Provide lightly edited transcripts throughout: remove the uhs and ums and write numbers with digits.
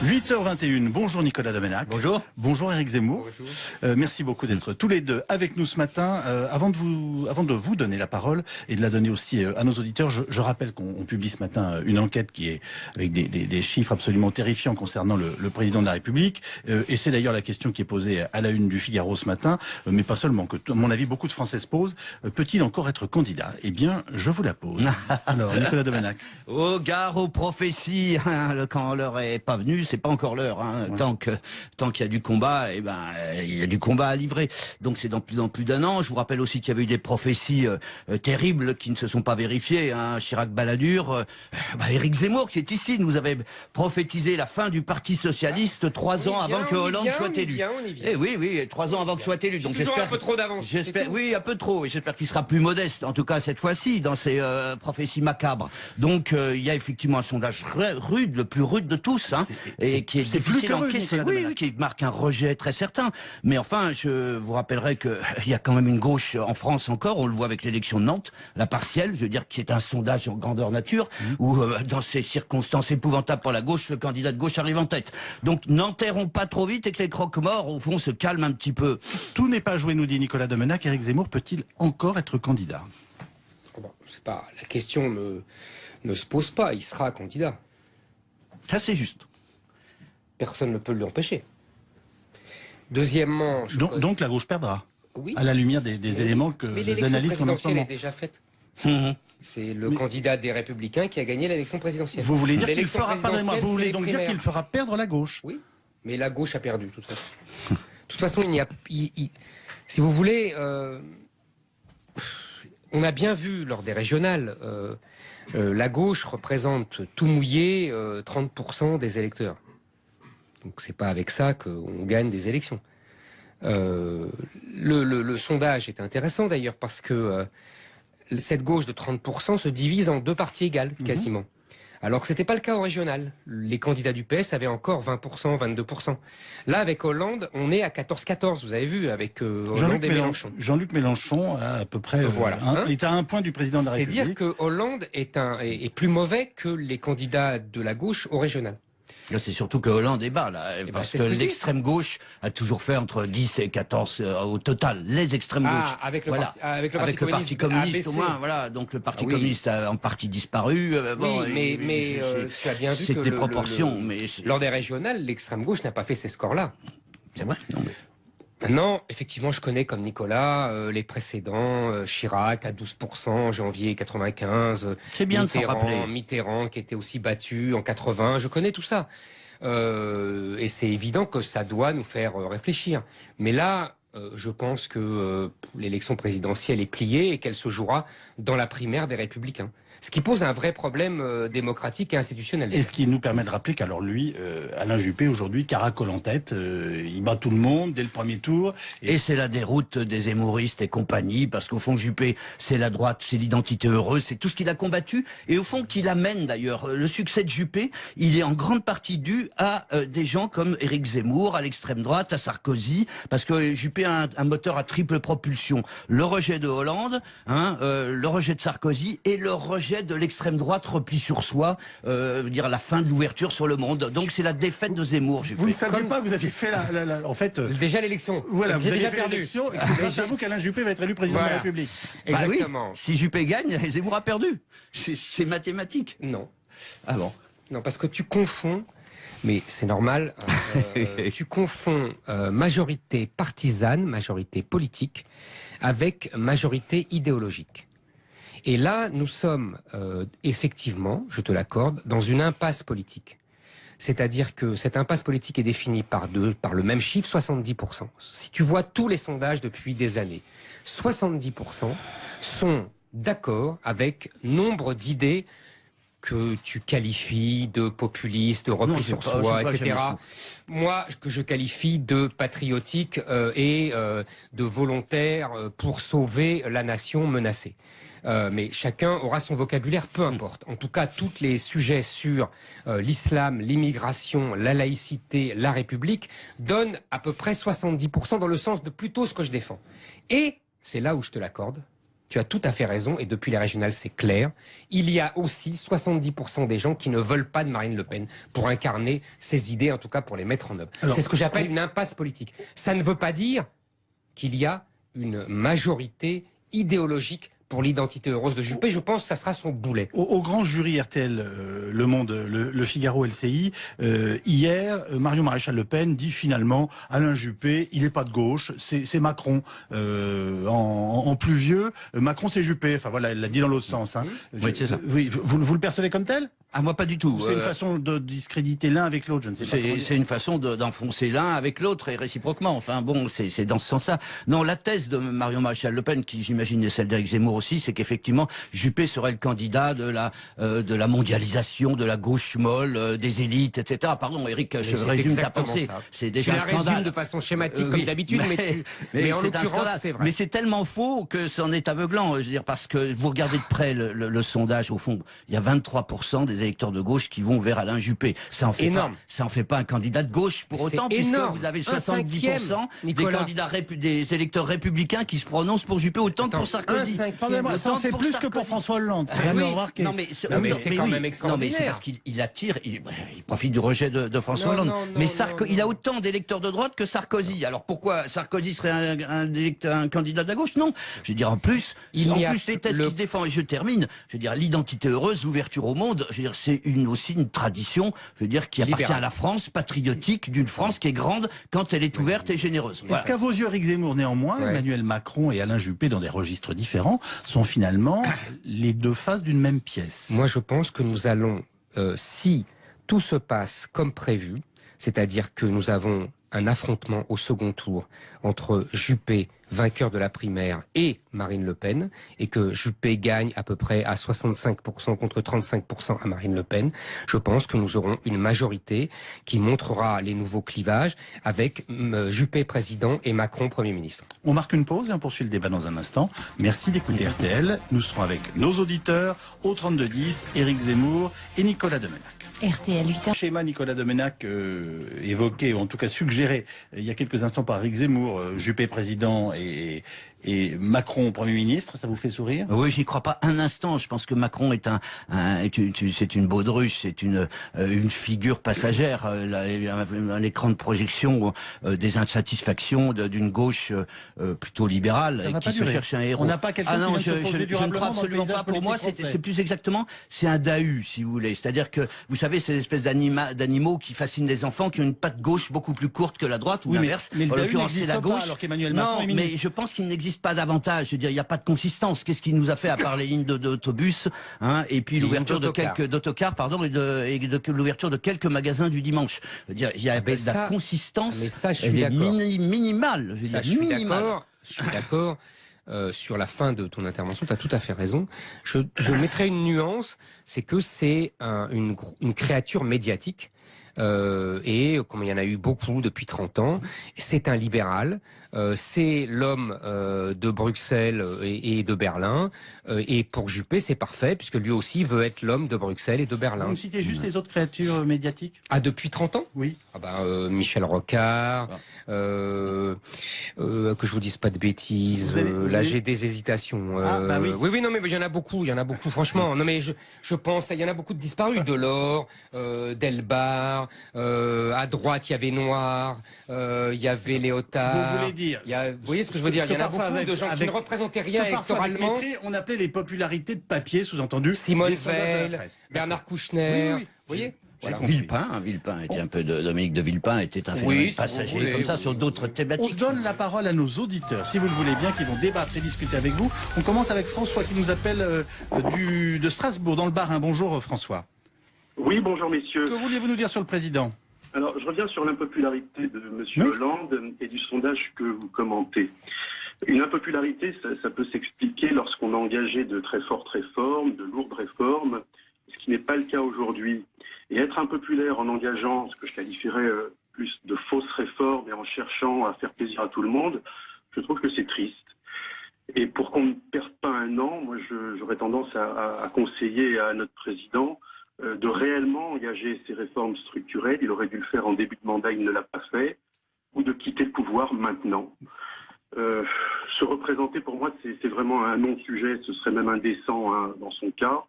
8h21, bonjour Nicolas Domenac. Bonjour. Bonjour Éric Zemmour. Bonjour. Merci beaucoup d'être tous les deux avec nous ce matin. Avant de vous donner la parole et de la donner aussi à nos auditeurs, je rappelle qu'on publie ce matin une enquête qui est avec des chiffres absolument terrifiants concernant le président de la République. Et c'est d'ailleurs la question qui est posée à la une du Figaro ce matin, mais pas seulement, que à mon avis beaucoup de Français se posent. Peut-il encore être candidat? Eh bien, je vous la pose. Alors, Nicolas Domenac. Au gare aux prophéties, quand l'heure est pas venue, c'est pas encore l'heure. Hein. Ouais. Tant qu'il y a du combat, eh ben il y a du combat à livrer. Donc c'est dans plus d'un an. Je vous rappelle aussi qu'il y avait eu des prophéties terribles qui ne se sont pas vérifiées. Hein. Chirac Balladur, Éric Zemmour qui est ici nous avait prophétisé la fin du Parti socialiste 3 ans avant que Hollande soit élu. Eh oui, 3 ans avant que soit élu. Donc j'espère un peu trop d'avance. Oui, un peu trop. Et j'espère qu'il sera plus modeste, en tout cas cette fois-ci, dans ces prophéties macabres. Donc il y a effectivement un sondage rude, le plus rude de tous, hein, et qui est difficile à encaisser. Oui, qui marque un rejet très certain. Mais enfin, je vous rappellerai que il y a quand même une gauche en France encore. On le voit avec l'élection de Nantes, la partielle, je veux dire, qui est un sondage en grandeur nature, où dans ces circonstances épouvantables pour la gauche, le candidat de gauche arrive en tête. Donc n'enterrons pas trop vite et que les croque-morts, au fond, se calment un petit peu. Tout n'est pas joué, nous dit Nicolas Domenac. Éric Zemmour peut-il encore être candidat? Bon, c'est pas, la question ne se pose pas. Il sera candidat. Ça, c'est juste. Personne ne peut l'empêcher. Deuxièmement... Donc la gauche perdra, oui, à la lumière des éléments que d'analyse qu'on a en ce moment. Mais l'élection présidentielle est déjà faite. C'est le candidat des Républicains qui a gagné l'élection présidentielle. Vous voulez dire qu'il fera, pardonnez-moi, vous voulez donc dire qu'il fera perdre la gauche? Oui, mais la gauche a perdu, de toute façon. De toute façon, il n'y a... si vous voulez... on a bien vu lors des régionales, la gauche représente tout mouillé 30% des électeurs. Donc c'est pas avec ça qu'on gagne des élections. Le sondage est intéressant d'ailleurs parce que cette gauche de 30% se divise en deux parties égales quasiment. Alors que c'était pas le cas au régional. Les candidats du PS avaient encore 20%, 22%. Là, avec Hollande, on est à 14-14, vous avez vu, avec Hollande et Mélenchon. Jean-Luc Mélenchon a à peu près est à un point du président de la République. C'est dire que Hollande est plus mauvais que les candidats de la gauche au régional. C'est surtout que Hollande est bas, là, parce que l'extrême gauche a toujours fait entre 10 et 14 au total. Les extrêmes gauches. Avec le Parti communiste, au moins, voilà. Donc le Parti communiste a en partie disparu. Mais tu as bien vu que des proportions. Lors des régionales, l'extrême gauche n'a pas fait ces scores-là. C'est vrai. Maintenant, effectivement, je connais comme Nicolas les précédents, Chirac à 12% en janvier 95, c'est bien Mitterrand qui était aussi battu en 80, je connais tout ça. Et c'est évident que ça doit nous faire réfléchir. Mais là, je pense que l'élection présidentielle est pliée et qu'elle se jouera dans la primaire des Républicains. Ce qui pose un vrai problème démocratique et institutionnel. Et ce qui nous permet de rappeler qu'alors lui, Alain Juppé, aujourd'hui, caracole en tête, il bat tout le monde dès le premier tour. Et c'est la déroute des zemmouristes et compagnie, parce qu'au fond, Juppé, c'est la droite, c'est l'identité heureuse, c'est tout ce qu'il a combattu, et au fond, qu'il amène d'ailleurs. Le succès de Juppé, il est en grande partie dû à des gens comme Éric Zemmour, à l'extrême droite, à Sarkozy, parce que Juppé a un moteur à triple propulsion. Le rejet de Hollande, le rejet de Sarkozy, et le rejet de l'extrême droite repli sur soi, dire la fin de l'ouverture sur le monde. Donc c'est la défaite de Zemmour. Vous ne saviez pas, vous aviez fait en fait déjà l'élection. Voilà, vous avez déjà fait l'élection. Et c'est grâce à vous qu'Alain Juppé va être élu président de la République. Exactement. Oui, si Juppé gagne, Zemmour a perdu. C'est mathématique. Non. Ah bon? Non, parce que tu confonds. Mais c'est normal. Tu confonds majorité partisane, majorité politique, avec majorité idéologique. Et là, nous sommes effectivement, je te l'accorde, dans une impasse politique. C'est-à-dire que cette impasse politique est définie par le même chiffre, 70%. Si tu vois tous les sondages depuis des années, 70% sont d'accord avec nombre d'idées que tu qualifies de populistes, de repli sur soi, etc. Moi, que je qualifie de patriotique et de volontaire pour sauver la nation menacée. Mais chacun aura son vocabulaire, peu importe. En tout cas, tous les sujets sur l'islam, l'immigration, la laïcité, la République donnent à peu près 70% dans le sens de plutôt ce que je défends. Et c'est là où je te l'accorde. Tu as tout à fait raison, et depuis les régionales, c'est clair. Il y a aussi 70% des gens qui ne veulent pas de Marine Le Pen pour incarner ses idées, en tout cas pour les mettre en œuvre. C'est ce que j'appelle une impasse politique. Ça ne veut pas dire qu'il y a une majorité idéologique pour l'identité heureuse de Juppé. Je pense que ça sera son boulet. Au grand jury RTL, Le Monde, Le Figaro, LCI, hier, Marion Maréchal Le Pen dit finalement Alain Juppé, il n'est pas de gauche, c'est Macron en plus vieux. Macron, c'est Juppé. Enfin voilà, elle l'a dit dans l'autre sens. Hein. Oui, c'est ça. Vous le percevez comme tel ? Ah, moi, pas du tout. C'est une façon de discréditer l'un avec l'autre, je ne sais pas. C'est une façon d'enfoncer l'un avec l'autre et réciproquement. Enfin bon, c'est dans ce sens-là. Non, la thèse de Marion Maréchal Le Pen, qui j'imagine est celle d'Éric Zemmour aussi, c'est qu'effectivement, Juppé serait le candidat de la mondialisation, de la gauche molle, des élites, etc. Pardon, Éric, je résume ta pensée. C'est déjà un scandale. Tu la résumes de façon schématique comme d'habitude, mais en l'occurrence, c'est vrai. Mais c'est tellement faux que c'en est aveuglant. Je veux dire, parce que vous regardez de près le sondage, au fond, il y a 23% des électeurs de gauche qui vont vers Alain Juppé. Ça en fait pas un candidat de gauche pour autant, puisque vous avez 70% des électeurs républicains qui se prononcent pour Juppé autant que pour Sarkozy. Ça en fait plus que pour François Hollande. Non mais c'est quand même extraordinaire. Non mais c'est parce qu'il attire, il profite du rejet de François Hollande. Mais il a autant d'électeurs de droite que Sarkozy. Alors pourquoi Sarkozy serait un candidat de la gauche? Non. Je veux dire, en plus les thèses qui se défendent, et je termine, je veux dire, l'identité heureuse, l'ouverture au monde, je veux dire, c'est aussi une tradition, je veux dire, qui appartient à la France, patriotique, d'une France qui est grande quand elle est ouverte et généreuse. Voilà. Est-ce qu'à vos yeux, Éric Zemmour, néanmoins, Emmanuel Macron et Alain Juppé, dans des registres différents, sont finalement les deux faces d'une même pièce? Moi, je pense que nous allons, si tout se passe comme prévu, c'est-à-dire que nous avons un affrontement au second tour entre Juppé, vainqueur de la primaire, et Marine Le Pen, et que Juppé gagne à peu près à 65% contre 35% à Marine Le Pen, je pense que nous aurons une majorité qui montrera les nouveaux clivages avec Juppé président et Macron Premier ministre. On marque une pause et on poursuit le débat dans un instant. Merci d'écouter RTL. Nous serons avec nos auditeurs au 3210, Éric Zemmour et Nicolas Domenac. RTL 8h. Schéma Nicolas Domenac évoqué, ou en tout cas suggéré il y a quelques instants par Éric Zemmour, Juppé président et Macron Premier ministre, ça vous fait sourire? Oui, j'y crois pas un instant. Je pense que Macron est c'est une baudruche, c'est une figure passagère, un écran de projection des insatisfactions d'une gauche plutôt libérale qui se cherche un héros. On n'a pas quelqu'un qui vient se poser durablement dans le paysage politique français. Pour moi, c'est plus exactement, c'est un dahu, si vous voulez. C'est-à-dire que, vous savez, c'est l'espèce d'animaux qui fascinent les enfants, qui ont une patte gauche beaucoup plus courte que la droite, ou l'inverse. Mais le dahu n'existe pas, alors qu'Emmanuel Macron est ministre. Mais je pense qu'il n'existe pas davantage. Je veux dire, il n'y a pas de consistance. Qu'est-ce qui nous a fait à part les lignes d'autobus, et puis l'ouverture de quelques d'autocars, pardon, et l'ouverture de quelques magasins du dimanche. Je veux dire, il y a de la consistance. Mais ça, je suis minimale. Je suis d'accord. Sur la fin de ton intervention, tu as tout à fait raison. Je mettrai une nuance, c'est que c'est une créature médiatique. Et comme il y en a eu beaucoup depuis 30 ans, c'est un libéral, c'est l'homme de Bruxelles et de Berlin, et pour Juppé c'est parfait, puisque lui aussi veut être l'homme de Bruxelles et de Berlin. Vous me citez juste les autres créatures médiatiques? Ah, depuis 30 ans? Oui. Michel Rocard, que je vous dise pas de bêtises, là j'ai des hésitations. Oui, non mais il y en a beaucoup, franchement. Non mais je pense, il y en a beaucoup de disparus, Delors, Delbar, à droite il y avait Noir, il y avait Léotard. Vous voulez dire, vous voyez ce que je veux dire, il y en a beaucoup de gens qui ne représentaient rien électoralement. On appelait les popularités de papier, sous-entendu Simone Veil, Bernard Kouchner, vous voyez. Voilà. Villepin était un peu Dominique de Villepin était un phénomène passager comme ça sur d'autres thématiques. On donne la parole à nos auditeurs, si vous le voulez bien, qui vont débattre et discuter avec vous. On commence avec François qui nous appelle de Strasbourg, dans le Bas-Rhin. Bonjour François. Oui, bonjour messieurs. Que vouliez-vous nous dire sur le président? Alors, je reviens sur l'impopularité de M. Hollande et du sondage que vous commentez. Une impopularité, ça peut s'expliquer lorsqu'on a engagé de très fortes réformes, de lourdes réformes, ce qui n'est pas le cas aujourd'hui. Et être impopulaire en engageant ce que je qualifierais plus de fausses réformes et en cherchant à faire plaisir à tout le monde, je trouve que c'est triste. Et pour qu'on ne perde pas un an, moi j'aurais tendance à conseiller à notre président de réellement engager ces réformes structurelles. Il aurait dû le faire en début de mandat, il ne l'a pas fait, ou de quitter le pouvoir maintenant. Se représenter, pour moi, c'est vraiment un non-sujet. Ce serait même indécent hein, dans son cas.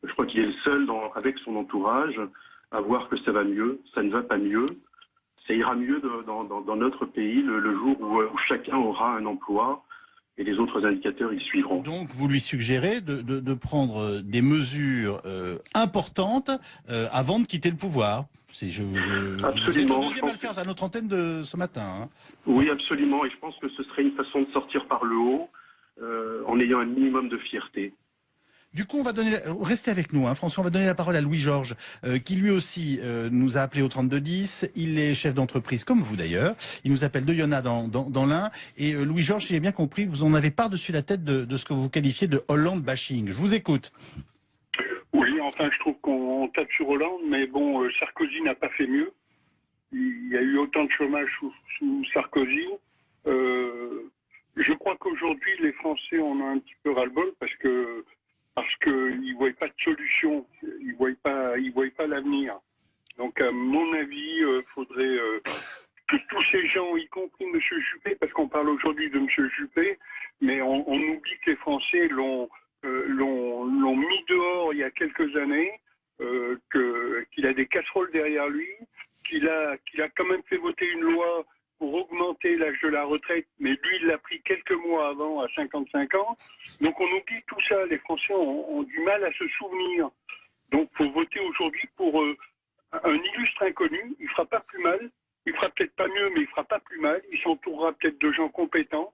Je crois qu'il est le seul, avec son entourage, à voir que ça va mieux. Ça ne va pas mieux. Ça ira mieux dans notre pays le jour où chacun aura un emploi et les autres indicateurs y suivront. Donc, vous lui suggérez de prendre des mesures importantes avant de quitter le pouvoir. Absolument. Vous êtes le deuxième à le faire à notre antenne de ce matin. Hein. Oui, absolument. Et je pense que ce serait une façon de sortir par le haut en ayant un minimum de fierté. Du coup, on va donner, restez avec nous, hein, François, on va donner la parole à Louis-Georges, qui lui aussi nous a appelé au 3210. Il est chef d'entreprise, comme vous d'ailleurs. Il nous appelle de Yonah dans l'Ain. Et Louis-Georges, si j'ai bien compris, vous en avez par-dessus la tête de ce que vous qualifiez de Hollande bashing. Je vous écoute. Oui, enfin, je trouve qu'on tape sur Hollande, mais bon, Sarkozy n'a pas fait mieux. Il y a eu autant de chômage sous Sarkozy. Je crois qu'aujourd'hui, les Français en ont un petit peu ras-le-bol parce qu'ils ne voient pas de solution, ils ne voient pas l'avenir. Donc, à mon avis, il faudrait que tous ces gens, y compris M. Juppé, parce qu'on parle aujourd'hui de M. Juppé, mais on oublie que les Français l'ont mis dehors il y a quelques années, qu'il a des casseroles derrière lui, qu'il a quand même fait voter une loi pour augmenter l'âge de la retraite, mais lui, il l'a pris quelques mois avant, à 55 ans. Donc on oublie tout ça. Les Français ont du mal à se souvenir. Donc il faut voter aujourd'hui pour un illustre inconnu. Il fera pas plus mal. Il fera peut-être pas mieux, mais il fera pas plus mal. Il s'entourera peut-être de gens compétents,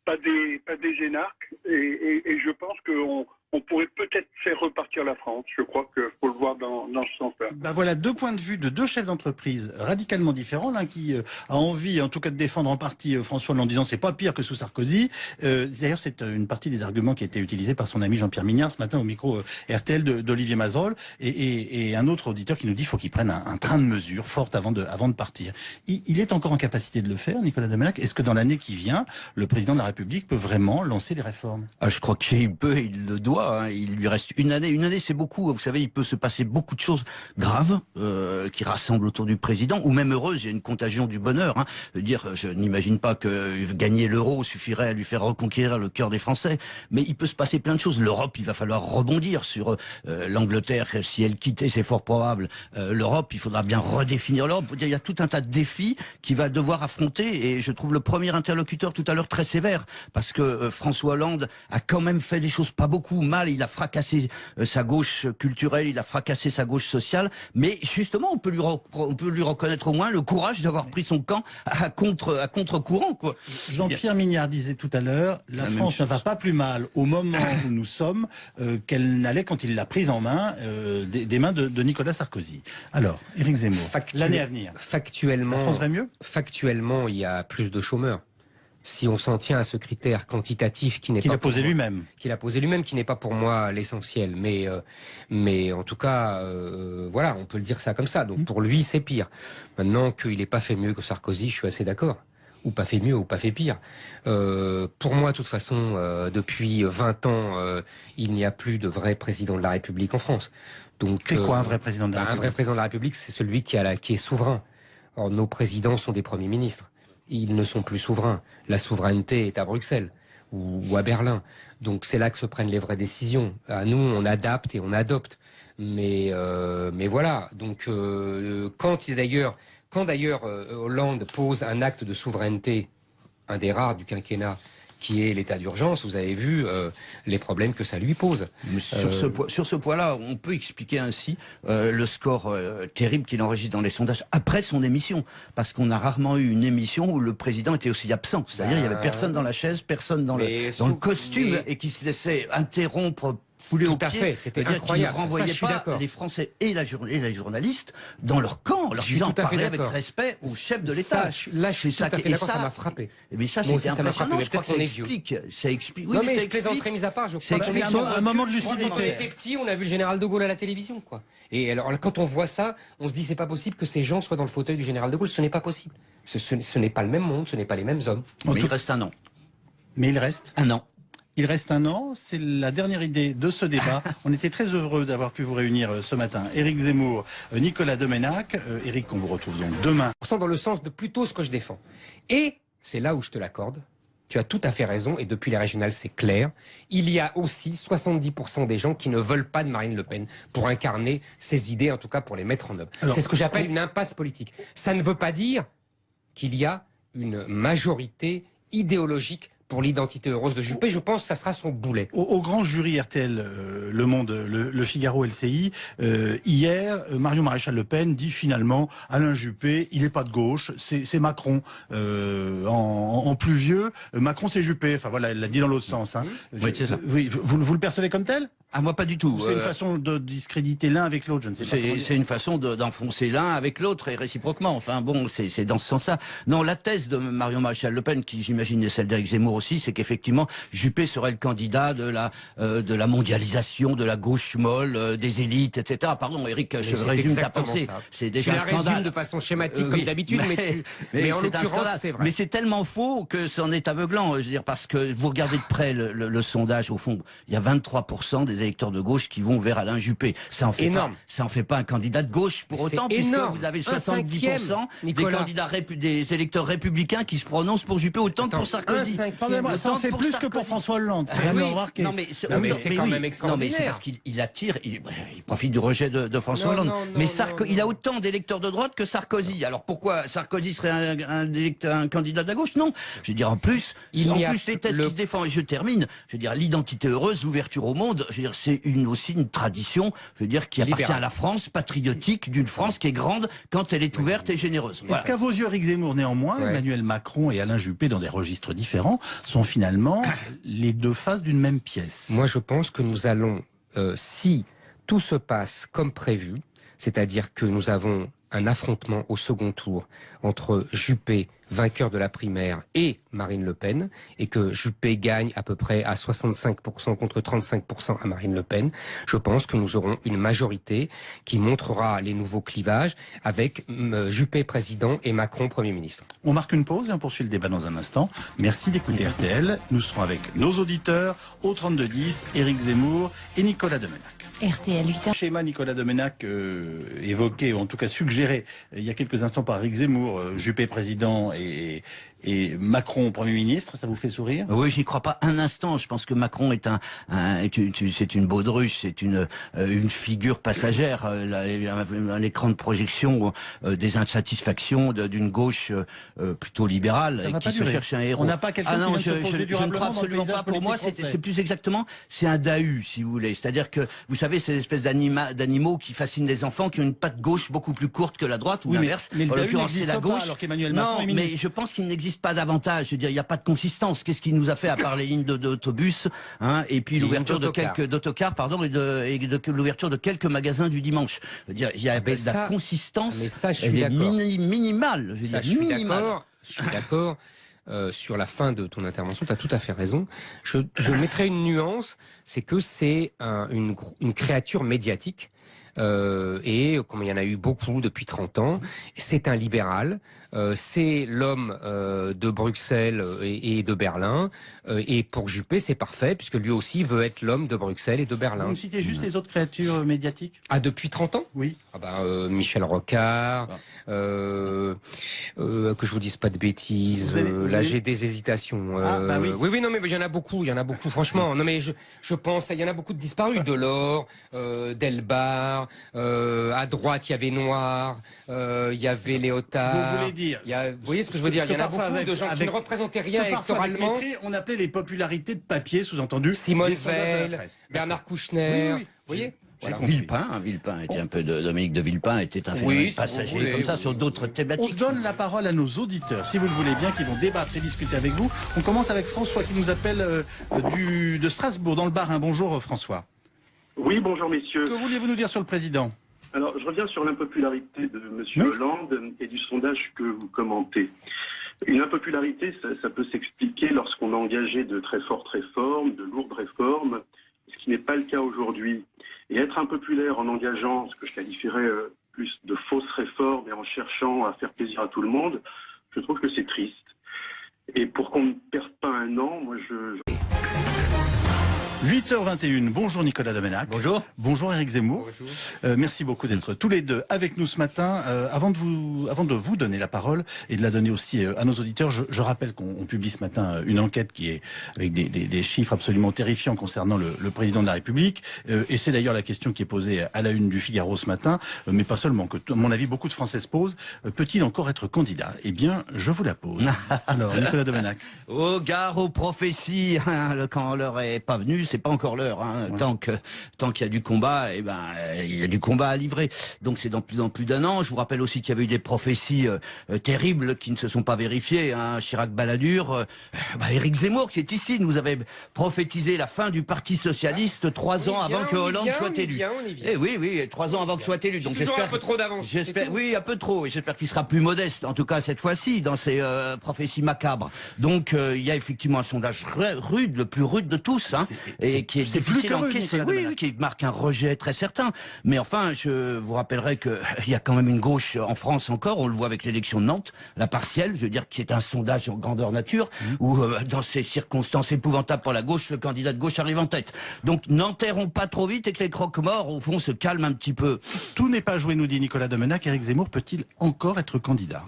pas des énarques. Et je pense qu'on pourrait peut-être faire repartir la France. Je crois qu'il faut le voir dans ce sens-là. Ben voilà deux points de vue de deux chefs d'entreprise radicalement différents. L'un qui a envie, en tout cas, de défendre en partie François Hollande en disant c'est pas pire que sous Sarkozy. D'ailleurs, c'est une partie des arguments qui a été utilisés par son ami Jean-Pierre Mignard ce matin au micro RTL d'Olivier Mazerolles. Et un autre auditeur qui nous dit qu'il faut qu'il prenne un train de mesures fortes avant de partir. Il est encore en capacité de le faire, Nicolas Domenech. Est-ce que dans l'année qui vient, le président de la République peut vraiment lancer des réformes? Je crois qu'il peut, il le doit. Hein. Il lui reste une année. Une année, c'est beaucoup. Vous savez, il peut se passer beaucoup de choses graves qui rassemblent autour du président, ou même heureuses. Il y a une contagion du bonheur. Hein. Je n'imagine pas que gagner l'euro suffirait à lui faire reconquérir le cœur des Français. Mais il peut se passer plein de choses. L'Europe, il va falloir rebondir sur l'Angleterre. Si elle quittait, c'est fort probable. L'Europe, il faudra bien redéfinir l'Europe. Il y a tout un tas de défis qu'il va devoir affronter. Et je trouve le premier interlocuteur tout à l'heure très sévère, parce que François Hollande a quand même fait des choses pas beaucoup mal. Il a fracassé sa gauche culturelle, il a fracassé sa gauche sociale, mais justement on peut lui reconnaître au moins le courage d'avoir pris son camp à contre-courant, quoi. Jean-Pierre Mignard disait tout à l'heure, la France ne va pas plus mal au moment où nous sommes qu'elle n'allait quand il l'a prise en main des mains de Nicolas Sarkozy. Alors, Éric Zemmour, l'année à venir, factuellement, la France va mieux? Factuellement, il y a plus de chômeurs. Si on s'en tient à ce critère quantitatif qui n'est pas qu'il a posé lui-même, qui n'est pas pour moi l'essentiel, mais en tout cas, voilà, on peut le dire ça comme ça. Donc pour lui, c'est pire. Maintenant qu'il n'ait pas fait mieux que Sarkozy, je suis assez d'accord. Ou pas fait mieux, ou pas fait pire. Pour moi, de toute façon, depuis 20 ans, il n'y a plus de vrai président de la République en France. Donc, c'est quoi un vrai président de la République? Un vrai président de la République, c'est celui qui est souverain. Or, nos présidents sont des premiers ministres. Ils ne sont plus souverains. La souveraineté est à Bruxelles ou à Berlin. Donc c'est là que se prennent les vraies décisions. À nous, on adapte et on adopte. Mais voilà. Donc quand d'ailleurs Hollande pose un acte de souveraineté, un des rares du quinquennat, qui est l'état d'urgence, vous avez vu les problèmes que ça lui pose. Sur ce point-là, on peut expliquer ainsi le score terrible qu'il enregistre dans les sondages après son émission. Parce qu'on a rarement eu une émission où le président était aussi absent. C'est-à-dire il n'y avait personne dans la chaise, personne dans le costume, et qui se laissait interrompre, foulé au pied. Tout à fait, c'était incroyable. Qui ne renvoyait pas les Français et les journalistes dans leur camp, leur disant parler avec respect au chef de l'État. Là, je suis tout à fait d'accord, ça m'a frappé. Mais ça, c'était impressionnant. Je crois que ça explique. Oui, non, mais je plaisanterie mise à part, je crois qu'il y a un moment de lucidité. Quand on était petit, on a vu le général de Gaulle à la télévision, quoi. Et alors, quand on voit ça, on se dit c'est pas possible que ces gens soient dans le fauteuil du général de Gaulle. Ce n'est pas possible. Ce n'est pas le même monde, ce n'est pas les mêmes hommes. Mais il reste un an. Mais il reste un an. Il reste un an, c'est la dernière idée de ce débat. On était très heureux d'avoir pu vous réunir ce matin. Éric Zemmour, Nicolas Domenech. Éric, on vous retrouve donc demain. Dans le sens de plutôt ce que je défends. Et, c'est là où je te l'accorde, tu as tout à fait raison, et depuis les régionales, c'est clair. Il y a aussi 70% des gens qui ne veulent pas de Marine Le Pen pour incarner ses idées, en tout cas pour les mettre en œuvre. C'est ce que j'appelle une impasse politique. Ça ne veut pas dire qu'il y a une majorité idéologique pour l'identité heureuse de Juppé. Je pense que ça sera son boulet. Au grand jury RTL, Le Monde, Le Figaro, LCI, hier, Marion Maréchal Le Pen dit finalement Alain Juppé, il n'est pas de gauche, c'est Macron. En plus vieux, Macron c'est Juppé. Enfin voilà, elle l'a dit dans l'autre sens. Hein. Oui, c'est ça. Vous le percevez comme tel ? Ah, moi, pas du tout. C'est une façon de discréditer l'un avec l'autre, je ne sais pas. C'est une façon d'enfoncer l'un avec l'autre et réciproquement. Enfin bon, c'est dans ce sens-là. Non, la thèse de Marion Maréchal Le Pen, qui j'imagine est celle d'Éric Zemmour aussi, c'est qu'effectivement, Juppé serait le candidat de la mondialisation, de la gauche molle, des élites, etc. Pardon, Éric, je résume ta pensée. C'est déjà un scandale. Résume de façon schématique comme d'habitude, mais en l'occurrence, c'est vrai. Mais c'est tellement faux que c'en est aveuglant. Je veux dire, parce que vous regardez de près le sondage, au fond, il y a 23% des électeurs de gauche qui vont vers Alain Juppé. Ça en fait pas un candidat de gauche pour autant, puisque vous avez 70% des électeurs républicains qui se prononcent pour Juppé, autant que pour Sarkozy. Ça en fait plus que pour François Hollande. Non, mais c'est quand même extraordinaire. Non, mais c'est parce qu'il attire, il profite du rejet de François Hollande. Mais il a autant d'électeurs de droite que Sarkozy. Alors pourquoi Sarkozy serait un candidat de la gauche? Non. Je veux dire, en plus, les thèses qui se défendent, et je termine, je veux dire, l'identité heureuse, l'ouverture au monde, je veux dire, c'est aussi une tradition, je veux dire, qui appartient à la France, patriotique, d'une France qui est grande quand elle est ouverte et généreuse. Voilà. Est-ce qu'à vos yeux, Éric Zemmour, néanmoins, Emmanuel Macron et Alain Juppé, dans des registres différents, sont finalement les deux faces d'une même pièce? Moi, je pense que nous allons, si tout se passe comme prévu, c'est-à-dire que nous avons un affrontement au second tour entre Juppé, vainqueur de la primaire, et Marine Le Pen, et que Juppé gagne à peu près à 65% contre 35% à Marine Le Pen, je pense que nous aurons une majorité qui montrera les nouveaux clivages avec Juppé président et Macron Premier ministre. On marque une pause et on poursuit le débat dans un instant. Merci d'écouter RTL. Nous serons avec nos auditeurs au 3210, Éric Zemmour et Nicolas Domenac. RTL 8h. Schéma Nicolas Domenac évoqué, ou en tout cas suggéré il y a quelques instants par Éric Zemmour, Juppé président et Macron Premier ministre, ça vous fait sourire? Oui, j'y crois pas un instant. Je pense que Macron est c'est une baudruche, c'est une figure passagère, un écran de projection des insatisfactions d'une gauche plutôt libérale et qui se cherche un héros. On n'a pas quelqu'un qui vient de se poser durablement dans le paysage politique français. Pour moi, c'est plus exactement, c'est un dahu, si vous voulez. C'est-à-dire que, vous savez, c'est l'espèce d'animaux qui fascinent les enfants, qui ont une patte gauche beaucoup plus courte que la droite, ou l'inverse. Mais le dahu n'existe pas, alors qu'Emmanuel Macron est ministre. Mais je pense qu'il n'existe pas davantage. Je veux dire, il n'y a pas de consistance. Qu'est-ce qui nous a fait à part les lignes d'autobus, et puis l'ouverture de quelques d'autocars, pardon, et de l'ouverture de quelques magasins du dimanche. Je veux dire, il y a de la consistance. Mais ça, je suis d'accord. Minimale. Je suis d'accord. Sur la fin de ton intervention, tu as tout à fait raison. Je mettrai une nuance, c'est que c'est une créature médiatique. Et comme il y en a eu beaucoup depuis 30 ans, c'est un libéral, c'est l'homme de Bruxelles et de Berlin, et pour Juppé c'est parfait, puisque lui aussi veut être l'homme de Bruxelles et de Berlin. Vous me citez juste les autres créatures médiatiques? Ah, depuis 30 ans? Oui. Michel Rocard, que je vous dise pas de bêtises, là j'ai des hésitations. Oui, non mais il y en a beaucoup, franchement. Non mais je pense, il y en a beaucoup de disparus, Delors, Delbar, à droite il y avait Noir, il y avait Léotard. Vous voulez dire, vous voyez ce que je veux dire, il y en a beaucoup de gens qui ne représentaient rien électoralement. On appelait les popularités de papier, sous-entendu Simone Veil, Bernard Kouchner, vous voyez. Voilà. Villepin était un peu Dominique de Villepin était un phénomène passager comme ça sur d'autres thématiques. On donne la parole à nos auditeurs, si vous le voulez bien, qui vont débattre et discuter avec vous. On commence avec François qui nous appelle de Strasbourg, dans le Bas-Rhin. Bonjour François. Oui, bonjour messieurs. Que voulez-vous nous dire sur le président? Alors, je reviens sur l'impopularité de M. Hollande et du sondage que vous commentez. Une impopularité, ça peut s'expliquer lorsqu'on a engagé de très fortes réformes, de lourdes réformes, ce qui n'est pas le cas aujourd'hui. Et être impopulaire en engageant ce que je qualifierais plus de fausses réformes et en cherchant à faire plaisir à tout le monde, je trouve que c'est triste. Et pour qu'on ne perde pas un an, moi 8h21, bonjour Nicolas Domenac. Bonjour. Bonjour Éric Zemmour. Bonjour. Merci beaucoup d'être tous les deux avec nous ce matin. Avant de vous donner la parole et de la donner aussi à nos auditeurs, je rappelle qu'on publie ce matin une enquête qui est avec des chiffres absolument terrifiants concernant le président de la République. Et c'est d'ailleurs la question qui est posée à la une du Figaro ce matin, mais pas seulement, que à mon avis beaucoup de Français se posent. Peut-il encore être candidat? Eh bien, je vous la pose. Alors, Nicolas Domenac. Au gare aux prophéties, hein, quand l'heure est pas venue, c'est pas encore l'heure. Hein. Ouais. Tant qu'il y a du combat, eh ben il y a du combat à livrer. Donc c'est dans plus d'un an. Je vous rappelle aussi qu'il y avait eu des prophéties terribles qui ne se sont pas vérifiées. Hein. Chirac Balladur, Éric Zemmour qui est ici nous avait prophétisé la fin du Parti socialiste 3 ans avant que Hollande soit élu. Eh oui, 3 ans avant que soit élu. Donc j'espère un peu trop d'avance. Oui, un peu trop. Et j'espère qu'il sera plus modeste, en tout cas cette fois-ci, dans ses prophéties macabres. Donc il y a effectivement un sondage rude, le plus rude de tous, hein, et qui est difficile à encaisser. Oui, qui marque un rejet très certain. Mais enfin, je vous rappellerai que il y a quand même une gauche en France encore. On le voit avec l'élection de Nantes, la partielle, je veux dire, qui est un sondage en grandeur nature, où dans ces circonstances épouvantables pour la gauche, le candidat de gauche arrive en tête. Donc n'enterrons pas trop vite et que les croque-morts, au fond, se calment un petit peu. Tout n'est pas joué, nous dit Nicolas Domenac. Éric Zemmour peut-il encore être candidat?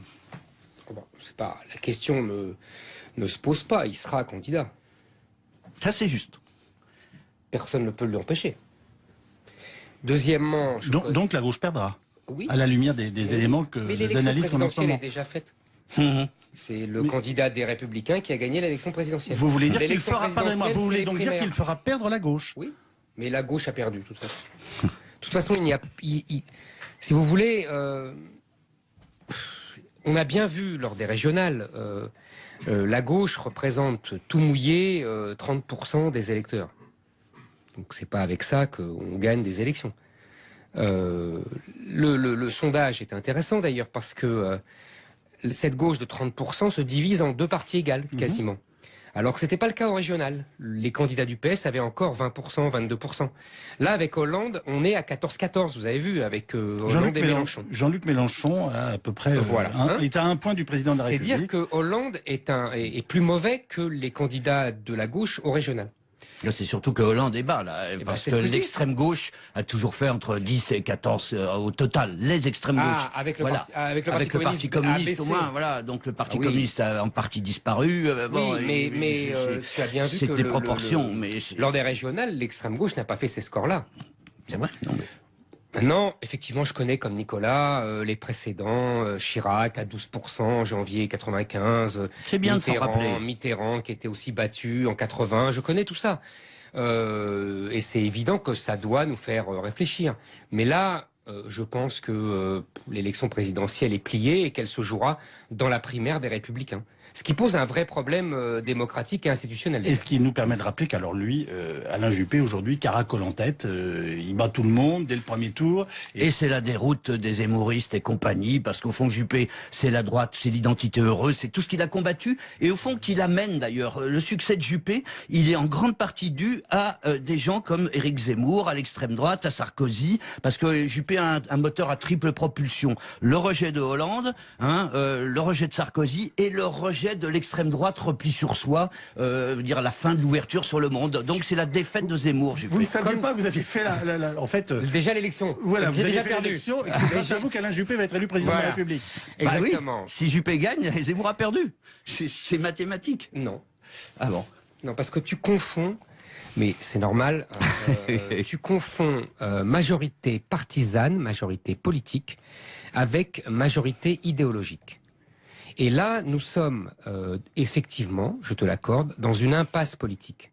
Bon, c'est pas la question ne se pose pas. Il sera candidat. Ça, c'est juste. Personne ne peut l'empêcher. Deuxièmement... Donc la gauche perdra, oui, à la lumière des éléments que d'analyse qu'on a en ce moment. L'élection présidentielle est déjà faite. C'est le candidat des Républicains qui a gagné l'élection présidentielle. Vous voulez dire qu'il fera, pardonnez-moi, vous voulez donc dire qu'il fera perdre la gauche? Oui, mais la gauche a perdu, de toute façon. De toute façon, il n'y a... si vous voulez... on a bien vu lors des régionales... la gauche représente tout mouillé 30% des électeurs. Donc c'est pas avec ça qu'on gagne des élections. Le sondage est intéressant d'ailleurs parce que cette gauche de 30% se divise en deux parties égales quasiment. Alors que c'était pas le cas au régional. Les candidats du PS avaient encore 20%, 22%. Là, avec Hollande, on est à 14-14, vous avez vu, avec Hollande et Mélenchon. Jean-Luc Mélenchon a à peu près est à un point du président de la République. C'est dire que Hollande est plus mauvais que les candidats de la gauche au régional. C'est surtout que Hollande est bas, là, parce que l'extrême gauche a toujours fait entre 10 et 14 au total. Les extrêmes gauches. Avec le Parti communiste au moins, voilà. Donc le Parti communiste a en partie disparu. Mais tu as bien vu que des proportions. Lors des régionales, l'extrême gauche n'a pas fait ces scores-là. C'est vrai. Non, mais... Maintenant, effectivement, je connais comme Nicolas les précédents, Chirac à 12%, janvier 95, c'est bien Mitterrand qui était aussi battu en 80, je connais tout ça. Et c'est évident que ça doit nous faire réfléchir. Mais là, je pense que l'élection présidentielle est pliée et qu'elle se jouera dans la primaire des Républicains. Ce qui pose un vrai problème démocratique et institutionnel. Et ce qui nous permet de rappeler qu'alors lui, Alain Juppé, aujourd'hui, caracole en tête, il bat tout le monde dès le premier tour. Et c'est la déroute des zemmouristes et compagnie, parce qu'au fond, Juppé, c'est la droite, c'est l'identité heureuse, c'est tout ce qu'il a combattu, et au fond, qu'il amène d'ailleurs. Le succès de Juppé, il est en grande partie dû à des gens comme Éric Zemmour, à l'extrême droite, à Sarkozy, parce que Juppé a un moteur à triple propulsion. Le rejet de Hollande, le rejet de Sarkozy, et le rejet de l'extrême droite repli sur soi, dire la fin de l'ouverture sur le monde. Donc c'est la défaite de Zemmour. Vous ne saviez pas, vous aviez fait en fait déjà l'élection. Voilà, vous avez déjà fait l'élection. Et c'est grâce à vous qu'Alain Juppé va être élu président de la République. Exactement. Oui, si Juppé gagne, Zemmour a perdu. C'est mathématique. Non. Ah bon? Non, parce que tu confonds. Mais c'est normal. Tu confonds majorité partisane, majorité politique, avec majorité idéologique. Et là, nous sommes effectivement, je te l'accorde, dans une impasse politique.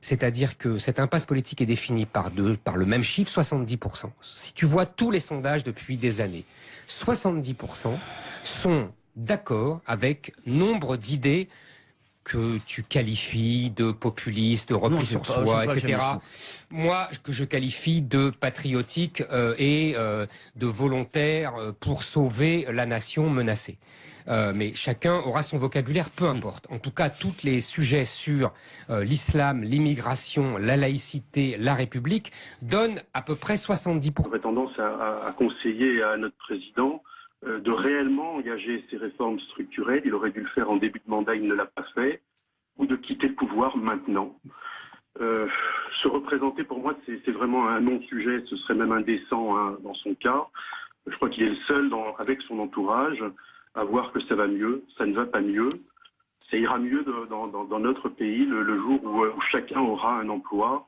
C'est-à-dire que cette impasse politique est définie par le même chiffre, 70%. Si tu vois tous les sondages depuis des années, 70% sont d'accord avec nombre d'idées que tu qualifies de populistes, de repli sur soi, etc. Moi, que je qualifie de patriotique et de volontaire pour sauver la nation menacée. Mais chacun aura son vocabulaire, peu importe. En tout cas, tous les sujets sur l'islam, l'immigration, la laïcité, la République donnent à peu près 70%. J'aurais tendance à conseiller à notre président de réellement engager ces réformes structurelles. Il aurait dû le faire en début de mandat, il ne l'a pas fait, ou de quitter le pouvoir maintenant. Se représenter, pour moi, c'est vraiment un non-sujet. Ce serait même indécent hein, dans son cas. Je crois qu'il est le seul, avec son entourage, à voir que ça va mieux. Ça ne va pas mieux. Ça ira mieux dans notre pays le jour où chacun aura un emploi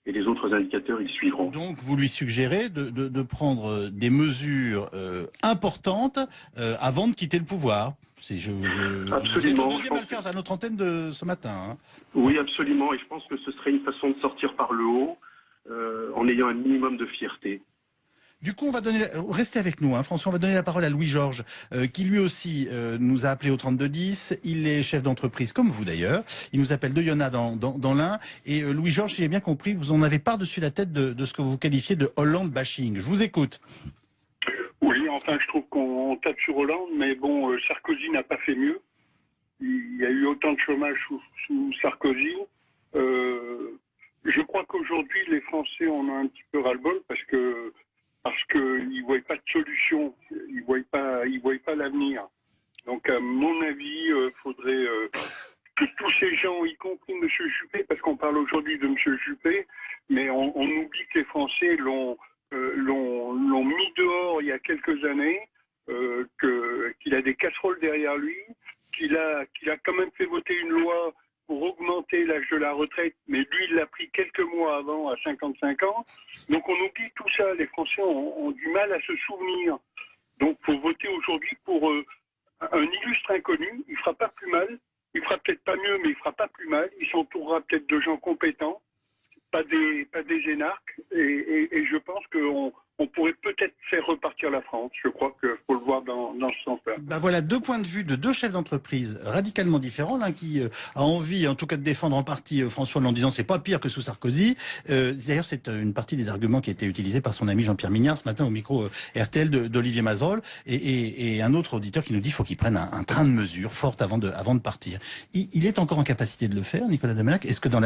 et les autres indicateurs y suivront. Donc vous lui suggérez de prendre des mesures importantes avant de quitter le pouvoir. Absolument. Vous êtes le deuxième à le faire à notre antenne de ce matin. Hein. Oui, absolument. Et je pense que ce serait une façon de sortir par le haut en ayant un minimum de fierté. Du coup, on va donner. Restez avec nous, hein, François. On va donner la parole à Louis-Georges, qui lui aussi nous a appelé au 3210. Il est chef d'entreprise, comme vous d'ailleurs. Il nous appelle de Yonah dans l'Ain. Et Louis-Georges, si j'ai bien compris, vous en avez par-dessus la tête de ce que vous qualifiez de Hollande bashing. Je vous écoute. Oui, enfin, je trouve qu'on tape sur Hollande, mais bon, Sarkozy n'a pas fait mieux. Il y a eu autant de chômage sous Sarkozy. Je crois qu'aujourd'hui, les Français en ont un petit peu ras-le-bol parce qu'ils ne voient pas de solution, ils ne voient pas l'avenir. Donc, à mon avis, il faudrait que tous ces gens, y compris M. Juppé, parce qu'on parle aujourd'hui de M. Juppé, mais on oublie que les Français l'ont mis dehors il y a quelques années, qu'il a des casseroles derrière lui, qu'il a quand même fait voter une loi pour augmenter l'âge de la retraite, mais lui, il l'a pris quelques mois avant, à 55 ans. Donc on oublie tout ça. Les Français ont du mal à se souvenir. Donc il faut voter aujourd'hui pour un illustre inconnu. Il fera pas plus mal. Il fera peut-être pas mieux, mais il fera pas plus mal. Il s'entourera peut-être de gens compétents, pas des énarques. Et je pense qu'on pourrait peut-être faire repartir la France. Je crois qu'il faut le voir dans ce sens-là. Bah voilà deux points de vue de deux chefs d'entreprise radicalement différents. L'un qui a envie, en tout cas, de défendre en partie François Hollande en disant c'est pas pire que sous Sarkozy. D'ailleurs, c'est une partie des arguments qui a été utilisé par son ami Jean-Pierre Mignard ce matin au micro RTL d'Olivier Mazerolles. Et un autre auditeur qui nous dit qu'il faut qu'il prenne un train de mesures fortes avant de partir. Il est encore en capacité de le faire, Nicolas Demenac. Est-ce que dans la